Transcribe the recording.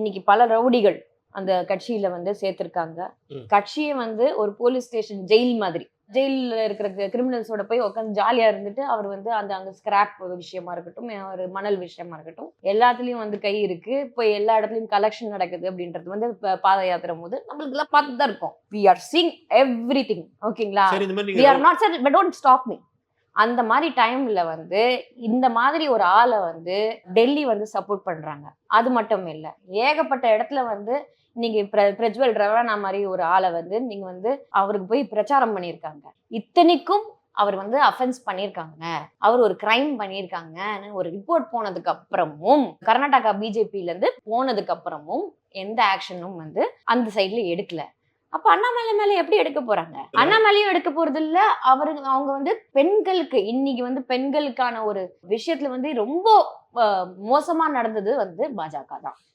இன்னைக்கு பல ரவுடிகள் அந்த கட்சியில வந்து சேர்த்திருக்காங்க. கட்சியை வந்து ஒரு போலீஸ் ஸ்டேஷன் ஜெயில் மாதிரி. ஜெயில்ல இருக்கிற கிரிமினல்ஸோட போய் உட்காந்து ஜாலியா இருந்துட்டு அவர் வந்து அங்க ஸ்கிராப் விஷயமா இருக்கட்டும், ஒரு மணல் விஷயமா இருக்கட்டும், எல்லாத்துலயும் வந்து கை இருக்கு. இப்போ எல்லா இடத்துலயும் கலெக்ஷன் நடக்குது அப்படின்றது வந்து பாத யாத்திரை போது நம்மளுக்கு எல்லாம் பார்த்து தான் இருக்கோம். We are seeing everything. ஓகேங்களா? We are not set but don't stop me. அந்த மாதிரி டைம்ல வந்து இந்த மாதிரி ஒரு ஆளை வந்து டெல்லி வந்து சப்போர்ட் பண்றாங்க. அது மட்டும் இல்ல, ஏகப்பட்ட இடத்துல வந்து நீங்க பிரஜ்வல் ரவானா மாதிரி ஒரு ஆளை வந்து நீங்க வந்து அவருக்கு போய் பிரச்சாரம் பண்ணியிருக்காங்க. இத்தனைக்கும் அவர் வந்து அஃபென்ஸ் பண்ணியிருக்காங்க, அவர் ஒரு கிரைம் பண்ணியிருக்காங்கன்னு ஒரு ரிப்போர்ட் போனதுக்கு அப்புறமும், கர்நாடகா பிஜேபியில இருந்து போனதுக்கு அப்புறமும் எந்த ஆக்ஷனும் வந்து அந்த சைட்ல எடுக்கல. அப்ப அண்ணாமலை மேல எப்படி எடுக்க போறாங்க? அண்ணாமலையும் எடுக்க போறது இல்ல. அவங்க வந்து பெண்களுக்கு இன்னைக்கு வந்து பெண்களுக்கான ஒரு விஷயத்துல வந்து ரொம்ப மோசமா நடந்தது வந்து பாஜக தான்.